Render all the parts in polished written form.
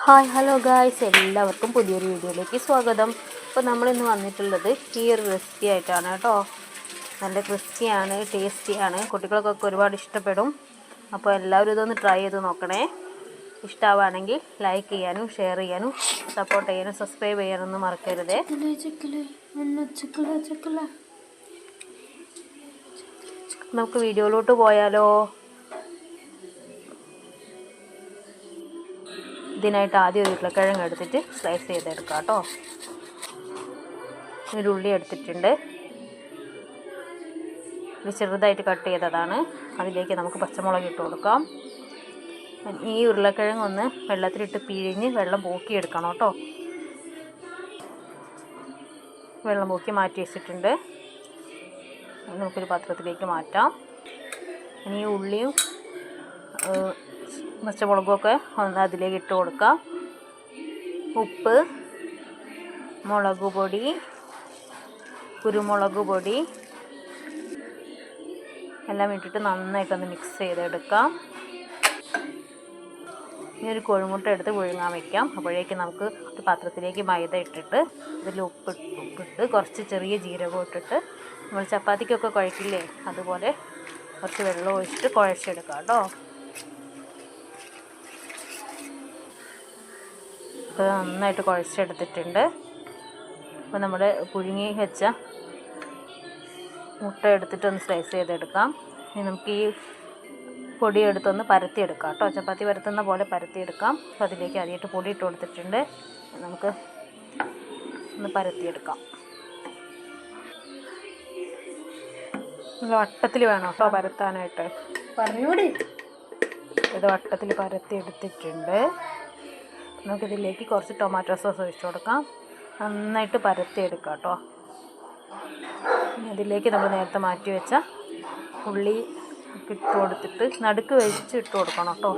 Hi hello guys, എല്ലാവർക്കും പുതിയൊരു വീഡിയോയിലേക്ക് സ്വാഗതം. അപ്പോൾ നമ്മളിന്ന് വന്നിട്ടുള്ളത് ഈ ഒരു റെസിപ്പി ആയിട്ടാണ് കേട്ടോ. നല്ല ക്രിസ്പിയാണ്, ടേസ്റ്റിയാണ്, കുട്ടികൾക്കൊക്കെ ഒരുപാട് ഇഷ്ടപ്പെടും. അപ്പോൾ എല്ലാവരും ഇതൊന്ന് ട്രൈ ചെയ്ത് നോക്കണേ. ഇഷ്ടമാവുകയാണെങ്കിൽ ലൈക്ക് ചെയ്യാനും ഷെയർ ചെയ്യാനും സപ്പോർട്ട് ചെയ്യാനും സബ്സ്ക്രൈബ് ചെയ്യാനൊന്നും മറക്കരുതേ. നമുക്ക് വീഡിയോയിലോട്ട് പോയാലോ? ഇതിനായിട്ട് ആദ്യം ഒരു ഉരുളക്കിഴങ്ങ് എടുത്തിട്ട് സ്ലൈസ് ചെയ്തെടുക്കാം കേട്ടോ. ഒരു ഉള്ളി എടുത്തിട്ടുണ്ട്, ഇത് ചെറുതായിട്ട് കട്ട് ചെയ്തതാണ്. അതിലേക്ക് നമുക്ക് പച്ചമുളക് ഇട്ട് കൊടുക്കാം. ഈ ഉരുളക്കിഴങ്ങ് ഒന്ന് വെള്ളത്തിലിട്ട് പിഴിഞ്ഞ് വെള്ളം പോക്കിയെടുക്കണം കേട്ടോ. വെള്ളം പോക്കി മാറ്റി വെച്ചിട്ടുണ്ട്. നമുക്കൊരു പാത്രത്തിലേക്ക് മാറ്റാം. ഇനി ഈ ഉള്ളിയും പച്ചമുളകൊക്കെ ഒന്ന് അതിലേക്ക് ഇട്ട് കൊടുക്കാം. ഉപ്പ്, മുളക് പൊടി, കുരുമുളക് പൊടി എല്ലാം ഇട്ടിട്ട് നന്നായിട്ടൊന്ന് മിക്സ് ചെയ്തെടുക്കാം. ഇനി ഒരു കോഴിമുട്ട എടുത്ത് പുഴുങ്ങാൻ വയ്ക്കാം. അപ്പോഴേക്ക് നമുക്ക് ഒരു പാത്രത്തിലേക്ക് മൈദ ഇട്ടിട്ട് അതിൽ ഉപ്പിട്ട് കുറച്ച് ചെറിയ ജീരകം ഇട്ടിട്ട് നമ്മൾ ചപ്പാത്തിക്കൊക്കെ കുഴക്കില്ലേ, അതുപോലെ കുറച്ച് വെള്ളം ഒഴിച്ചിട്ട് കുഴച്ചെടുക്കാം കേട്ടോ. ഇപ്പോൾ നന്നായിട്ട് കുഴച്ചെടുത്തിട്ടുണ്ട്. അപ്പോൾ നമ്മുടെ പുഴുങ്ങി വെച്ച മുട്ട എടുത്തിട്ടൊന്ന് സ്ലൈസ് ചെയ്തെടുക്കാം. ഇനി നമുക്ക് ഈ പൊടി എടുത്തൊന്ന് പരത്തിയെടുക്കാം കേട്ടോ. ചപ്പാത്തി പരത്തുന്ന പോലെ പരത്തിയെടുക്കാം. അപ്പോൾ അതിലേക്ക് ആദ്യമായിട്ട് പൊടി ഇട്ട് കൊടുത്തിട്ടുണ്ട്. നമുക്ക് ഒന്ന് പരത്തിയെടുക്കാം. വട്ടത്തിൽ വേണം കേട്ടോ പരത്താനായിട്ട്. പറഞ്ഞൂടി. ഇത് വട്ടത്തിൽ പരത്തിയെടുത്തിട്ടുണ്ട്. നമുക്കിതിലേക്ക് കുറച്ച് ടൊമാറ്റോ സോസ് ഒഴിച്ചു കൊടുക്കാം. നന്നായിട്ട് പരത്തിയെടുക്കാം കേട്ടോ. ഇതിലേക്ക് നമ്മൾ നേരത്തെ മാറ്റി വെച്ച ഉള്ളി ഇട്ട് കൊടുത്തിട്ട് നടുക്ക് വെച്ച് ഇട്ട് കൊടുക്കണം കേട്ടോ.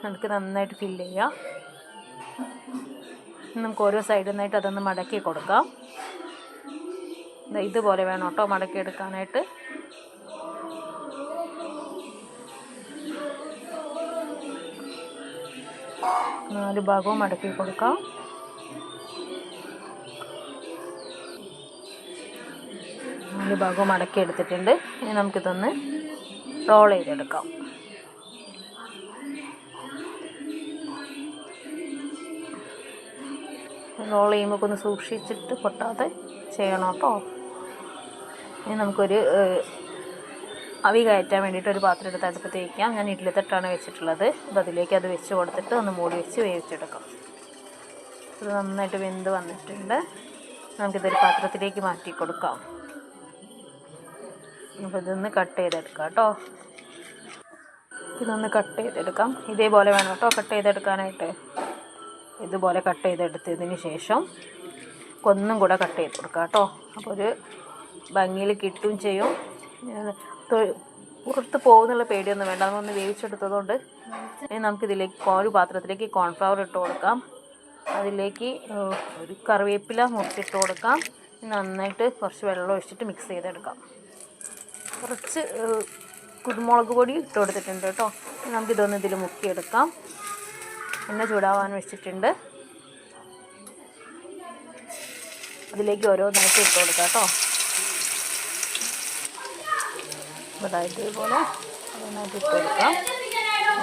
നടുക്ക് നന്നായിട്ട് ഫില്ല് ചെയ്യാം. നമുക്ക് ഓരോ സൈഡിൽ നിന്നായിട്ട് അതൊന്ന് മടക്കി കൊടുക്കാം. ഇതുപോലെ വേണം കേട്ടോ മടക്കി എടുക്കാനായിട്ട്. നാല് ഭാഗവും മടക്കി കൊടുക്കാം. നാല് ഭാഗവും മടക്കി എടുത്തിട്ടുണ്ട്. ഇനി നമുക്കിതൊന്ന് റോൾ ചെയ്തെടുക്കാം. റോൾ ചെയ്യുമ്പോൾ ഒന്ന് സൂക്ഷിച്ചിട്ട് പൊട്ടാതെ ചെയ്യണം കേട്ടോ. ഇനി നമുക്കൊരു അവി കയറ്റാൻ വേണ്ടിയിട്ട് ഒരു പാത്രം എടുത്ത് അടുപ്പത്ത് വയ്ക്കാം. ഞാൻ ഇഡ്ഡലി തട്ടാണ് വെച്ചിട്ടുള്ളത്. അപ്പോൾ അതിലേക്ക് അത് വെച്ച് കൊടുത്തിട്ട് ഒന്ന് മൂടി വെച്ച് വേവിച്ചെടുക്കാം. ഇത് നന്നായിട്ട് വെന്ത് വന്നിട്ടുണ്ട്. നമുക്കിതൊരു പാത്രത്തിലേക്ക് മാറ്റി കൊടുക്കാം. അപ്പോൾ ഇതൊന്ന് കട്ട് ചെയ്തെടുക്കാം കേട്ടോ. ഇതൊന്ന് കട്ട് ചെയ്തെടുക്കാം. ഇതേപോലെ വേണം കേട്ടോ കട്ട് ചെയ്തെടുക്കാനായിട്ട്. ഇതുപോലെ കട്ട് ചെയ്തെടുത്തതിന് ശേഷം ഒന്നും കൂടെ കട്ട് ചെയ്ത് കൊടുക്കാം കേട്ടോ. അപ്പോൾ ഒരു ഭംഗിയിൽ കിട്ടുകയും ചെയ്യും. പുറത്ത് പോകുന്നുള്ള പേടിയൊന്നും വേണ്ട. നമ്മളൊന്ന് വേവിച്ചെടുത്തതുകൊണ്ട് ഇനി നമുക്കിതിലേക്ക് ഒരു പാത്രത്തിലേക്ക് കോൺഫ്ലവർ ഇട്ട് കൊടുക്കാം. അതിലേക്ക് ഒരു കറിവേപ്പില മുറിച്ചിട്ട് കൊടുക്കാം. നന്നായിട്ട് കുറച്ച് വെള്ളം ഒഴിച്ചിട്ട് മിക്സ് ചെയ്തെടുക്കാം. കുറച്ച് കുരുമുളക് പൊടി ഇട്ട് കൊടുത്തിട്ടുണ്ട് കേട്ടോ. നമുക്കിതൊന്ന് ഇതിൽ മുക്കിയെടുക്കാം. എണ്ണ ചൂടാവാൻ വെച്ചിട്ടുണ്ട്. അതിലേക്ക് ഓരോന്നായിട്ട് ഇട്ട് കൊടുക്കാം കേട്ടോ. ഇതേപോലെ ഓരോന്നായിട്ട് ഇട്ട് കൊടുക്കാം.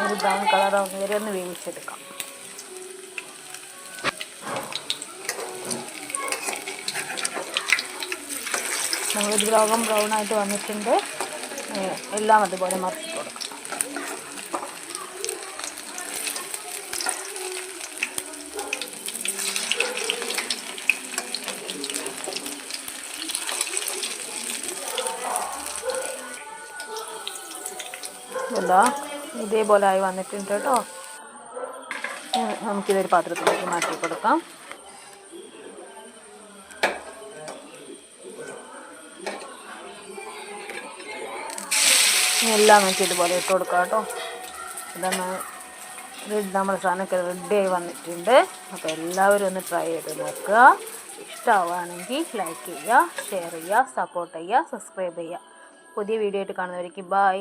ഒരു ബ്രൗൺ കളറാവുന്ന വരെ ഒന്ന് വേവിച്ചെടുക്കാം. നമ്മളിത് ബ്രൗണായിട്ട് വന്നിട്ടുണ്ട്. എല്ലാം അതുപോലെ മറിച്ചിട്ട് കൊടുക്കാം. ഇതേപോലെ ആയി വന്നിട്ടുണ്ട് കേട്ടോ. നമുക്കിതൊരു പാത്രത്തിലേക്ക് മാറ്റി കൊടുക്കാം. എല്ലാം നമുക്ക് ഇതുപോലെ ഇട്ട് കൊടുക്കാം കേട്ടോ. ഇതൊന്ന് നമ്മുടെ സാധനമൊക്കെ റെഡിയായി വന്നിട്ടുണ്ട്. അപ്പോൾ എല്ലാവരും ഒന്ന് ട്രൈ ചെയ്ത് നോക്കുക. ഇഷ്ടമാവുകയാണെങ്കിൽ ലൈക്ക് ചെയ്യുക, ഷെയർ ചെയ്യുക, സപ്പോർട്ട് ചെയ്യുക, സബ്സ്ക്രൈബ് ചെയ്യുക. പുതിയ വീഡിയോ ആയിട്ട് കാണുന്നവരേക്ക് ബൈ.